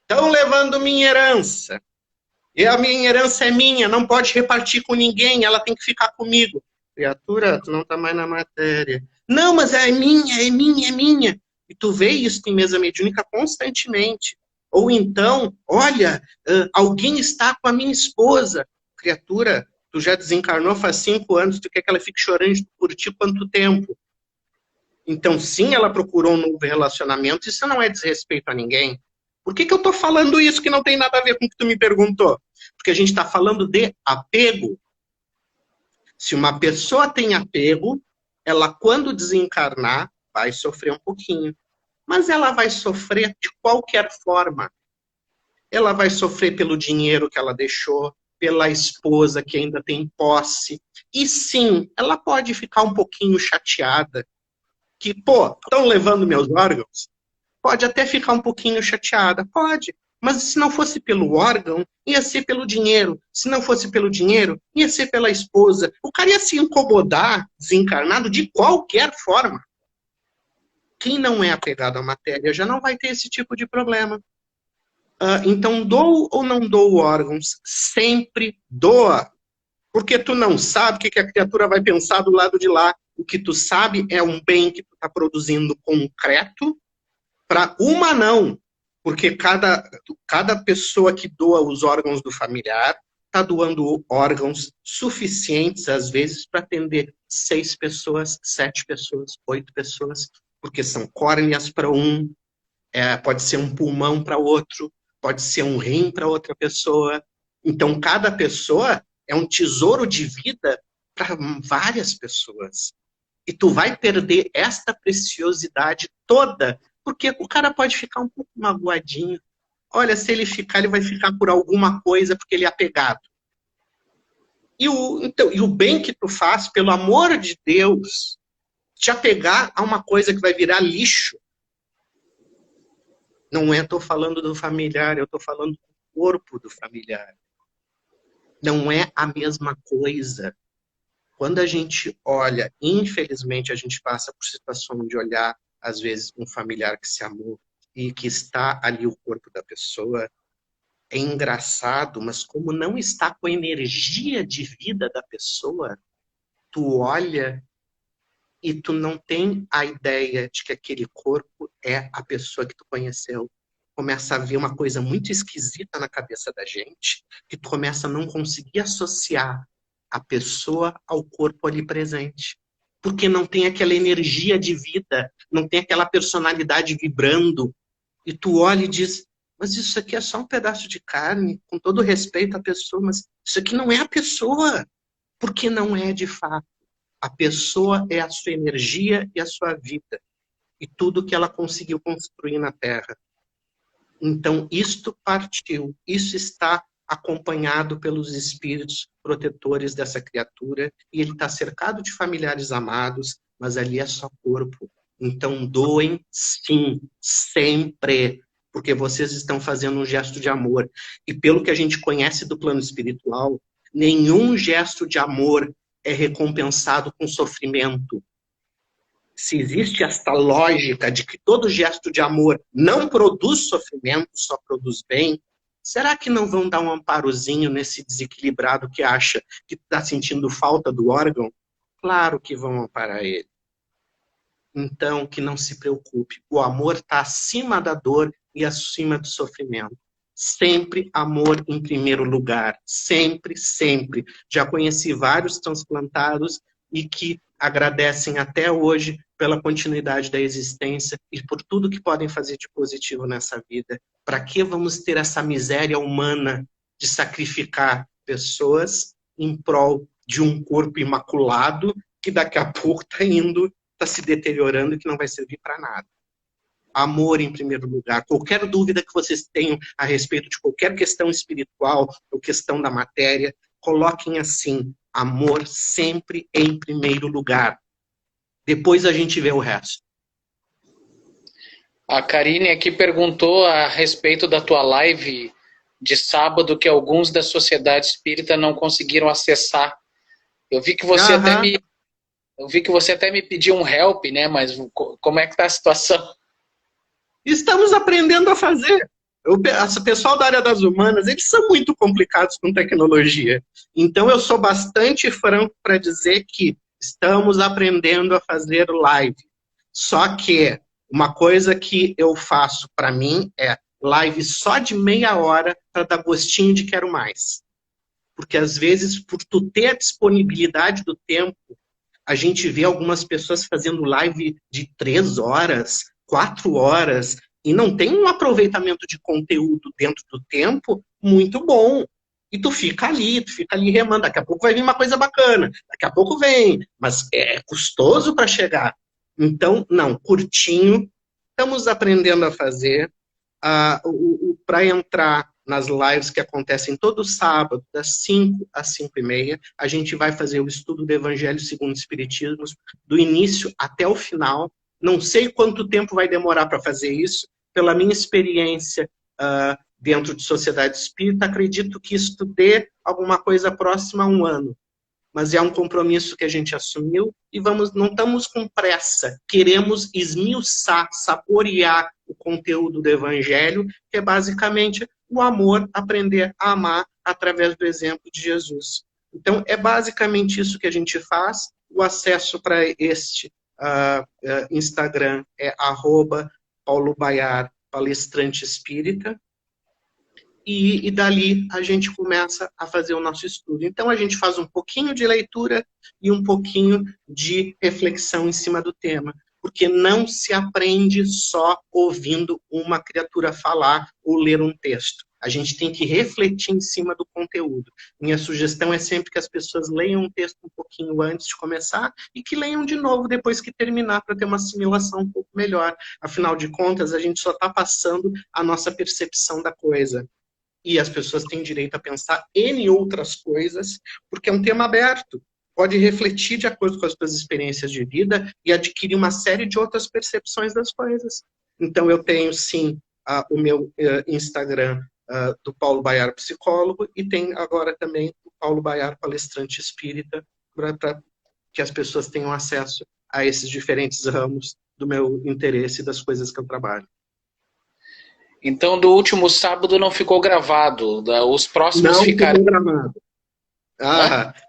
Estão levando minha herança. E a minha herança é minha, não pode repartir com ninguém, ela tem que ficar comigo. Criatura, tu não tá mais na matéria. Não, mas é minha, é minha, é minha. E tu vê isso em mesa mediúnica constantemente. Ou então, olha, alguém está com a minha esposa. Criatura, tu já desencarnou faz 5 anos, tu quer que ela fique chorando por ti quanto tempo? Então, sim, ela procurou um novo relacionamento, isso não é desrespeito a ninguém. Por que eu estou falando isso que não tem nada a ver com o que tu me perguntou? Porque a gente está falando de apego. Se uma pessoa tem apego, ela, quando desencarnar, vai sofrer um pouquinho. Mas ela vai sofrer de qualquer forma. Ela vai sofrer pelo dinheiro que ela deixou, pela esposa que ainda tem posse. E sim, ela pode ficar um pouquinho chateada. Que, estão levando meus órgãos? Pode até ficar um pouquinho chateada, pode. Mas se não fosse pelo órgão, ia ser pelo dinheiro. Se não fosse pelo dinheiro, ia ser pela esposa. O cara ia se incomodar, desencarnado, de qualquer forma. Quem não é apegado à matéria já não vai ter esse tipo de problema. Então, dou ou não dou órgãos? Sempre doa. Porque tu não sabe o que a criatura vai pensar do lado de lá. O que tu sabe é um bem que tu está produzindo concreto, para uma não, porque cada pessoa que doa os órgãos do familiar está doando órgãos suficientes, às vezes, para atender 6 pessoas, 7 pessoas, 8 pessoas, porque são córneas para um, pode ser um pulmão para outro, pode ser um rim para outra pessoa. Então, cada pessoa é um tesouro de vida para várias pessoas. E tu vai perder esta preciosidade toda, porque o cara pode ficar um pouco magoadinho. Olha, se ele ficar, ele vai ficar por alguma coisa, porque ele é apegado. E o bem que tu faz, pelo amor de Deus, te apegar a uma coisa que vai virar lixo. Não estou falando do familiar, eu estou falando do corpo do familiar. Não é a mesma coisa. Quando a gente olha, infelizmente a gente passa por situação de olhar, às vezes, um familiar que se amou e que está ali o corpo da pessoa, é engraçado, mas como não está com a energia de vida da pessoa, tu olha e tu não tem a ideia de que aquele corpo é a pessoa que tu conheceu. Começa a ver uma coisa muito esquisita na cabeça da gente, que tu começa a não conseguir associar a pessoa ao corpo ali presente. Porque não tem aquela energia de vida, não tem aquela personalidade vibrando. E tu olha e diz, mas isso aqui é só um pedaço de carne, com todo respeito à pessoa, mas isso aqui não é a pessoa. Porque não é de fato. A pessoa é a sua energia e a sua vida. E tudo que ela conseguiu construir na Terra. Então, isto partiu, isso está acompanhado pelos espíritos protetores dessa criatura, e ele está cercado de familiares amados, mas ali é só corpo. Então, doem sim, sempre, porque vocês estão fazendo um gesto de amor. E pelo que a gente conhece do plano espiritual, nenhum gesto de amor é recompensado com sofrimento. Se existe esta lógica de que todo gesto de amor não produz sofrimento, só produz bem, será que não vão dar um amparozinho nesse desequilibrado que acha que está sentindo falta do órgão? Claro que vão amparar ele. Então, que não se preocupe. O amor está acima da dor e acima do sofrimento. Sempre amor em primeiro lugar. Sempre, sempre. Já conheci vários transplantados e que agradecem até hoje pela continuidade da existência e por tudo que podem fazer de positivo nessa vida. Para que vamos ter essa miséria humana de sacrificar pessoas em prol de um corpo imaculado que daqui a pouco está se deteriorando e que não vai servir para nada? Amor em primeiro lugar. Qualquer dúvida que vocês tenham a respeito de qualquer questão espiritual ou questão da matéria, coloquem assim: amor sempre em primeiro lugar. Depois a gente vê o resto. A Karine aqui perguntou a respeito da tua live de sábado que alguns da sociedade espírita não conseguiram acessar. Eu vi que você até Aham. me, eu vi que você até me pediu um help, né? Mas como é que tá a situação? Estamos aprendendo a fazer. O pessoal da área das humanas, eles são muito complicados com tecnologia. Então, eu sou bastante franco para dizer que estamos aprendendo a fazer live. Só que uma coisa que eu faço para mim é live só de meia hora para dar gostinho de quero mais. Porque às vezes, por tu ter a disponibilidade do tempo, a gente vê algumas pessoas fazendo live de 3 horas, 4 horas, e não tem um aproveitamento de conteúdo dentro do tempo muito bom. E tu fica ali remando. Daqui a pouco vai vir uma coisa bacana, daqui a pouco vem, mas é custoso para chegar. Então, não, curtinho, estamos aprendendo a fazer. Para entrar nas lives que acontecem todo sábado, das 5 às 5h30, a gente vai fazer o estudo do Evangelho segundo o Espiritismo, do início até o final. Não sei quanto tempo vai demorar para fazer isso. Pela minha experiência dentro de sociedade espírita, acredito que isso dê alguma coisa próxima a 1 ano. Mas é um compromisso que a gente assumiu e não estamos com pressa. Queremos esmiuçar, saborear o conteúdo do Evangelho, que é basicamente o amor, aprender a amar através do exemplo de Jesus. Então, é basicamente isso que a gente faz. O acesso para este Instagram é @PauloBaiar, palestrante espírita. E dali a gente começa a fazer o nosso estudo. Então a gente faz um pouquinho de leitura e um pouquinho de reflexão em cima do tema, porque não se aprende só ouvindo uma criatura falar ou ler um texto. A gente tem que refletir em cima do conteúdo. Minha sugestão é sempre que as pessoas leiam um texto um pouquinho antes de começar e que leiam de novo depois que terminar, para ter uma assimilação um pouco melhor. Afinal de contas, a gente só está passando a nossa percepção da coisa. E as pessoas têm direito a pensar N outras coisas, porque é um tema aberto. Pode refletir de acordo com as suas experiências de vida e adquirir uma série de outras percepções das coisas. Então, eu tenho, sim, o meu Instagram do Paulo Baiar Psicólogo e tem agora também o Paulo Baiar Palestrante Espírita, para que as pessoas tenham acesso a esses diferentes ramos do meu interesse e das coisas que eu trabalho. Então, do último sábado não ficou gravado. Os próximos Não ficaram. ficou gravado.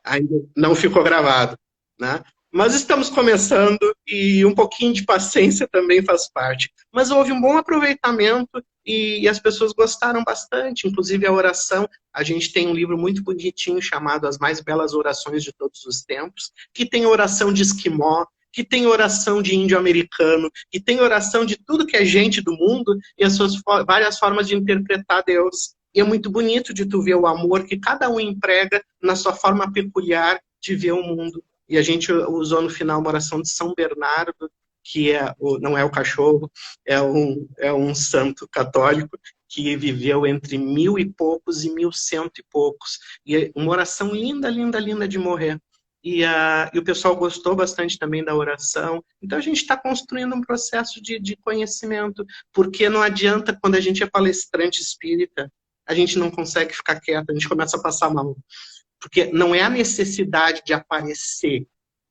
Ainda não ficou gravado, né? Mas estamos começando e um pouquinho de paciência também faz parte. Mas houve um bom aproveitamento e as pessoas gostaram bastante, inclusive a oração. A gente tem um livro muito bonitinho chamado As Mais Belas Orações de Todos os Tempos, que tem oração de esquimó, que tem oração de índio americano, que tem oração de tudo que é gente do mundo e as suas várias formas de interpretar Deus. E é muito bonito de tu ver o amor que cada um emprega na sua forma peculiar de ver o mundo. E a gente usou no final uma oração de São Bernardo, que não é o cachorro, é um santo católico que viveu entre 1000 e poucos e 1100 e poucos. E é uma oração linda, linda, linda de morrer. E o pessoal gostou bastante também da oração. Então a gente está construindo um processo de conhecimento, porque não adianta, quando a gente é palestrante espírita, a gente não consegue ficar quieto, a gente começa a passar mal. Porque não é a necessidade de aparecer,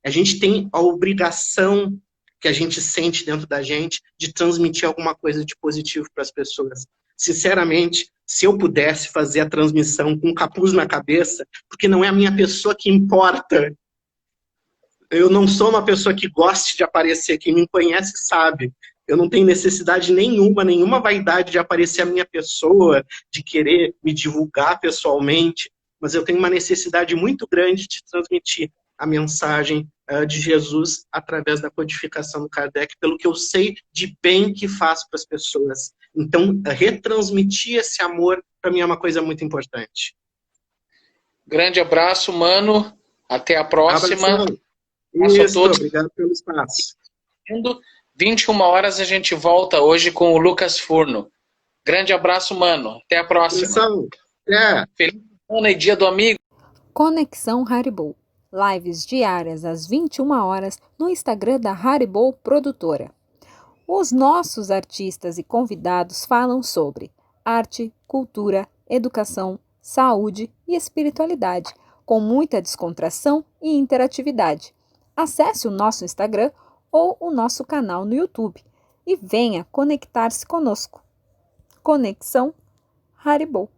a gente tem a obrigação que a gente sente dentro da gente de transmitir alguma coisa de positivo para as pessoas. Sinceramente, se eu pudesse fazer a transmissão com um capuz na cabeça, porque não é a minha pessoa que importa. Eu não sou uma pessoa que goste de aparecer, quem me conhece sabe. Eu não tenho necessidade nenhuma vaidade de aparecer a minha pessoa, de querer me divulgar pessoalmente, mas eu tenho uma necessidade muito grande de transmitir a mensagem de Jesus através da codificação do Kardec, pelo que eu sei de bem que faz para as pessoas. Então, retransmitir esse amor, para mim, é uma coisa muito importante. Grande abraço, mano. Até a próxima. Isso, obrigado pelo espaço. 21 horas a gente volta hoje com o Lucas Furno. Grande abraço, mano. Até a próxima. Isso. Feliz semana e dia do amigo. Conexão Haribo. lives diárias às 21 horas no Instagram da Haribo Produtora. Os nossos artistas e convidados falam sobre arte, cultura, educação, saúde e espiritualidade, com muita descontração e interatividade. Acesse o nosso Instagram ou o nosso canal no YouTube e venha conectar-se conosco. Conexão Haribo.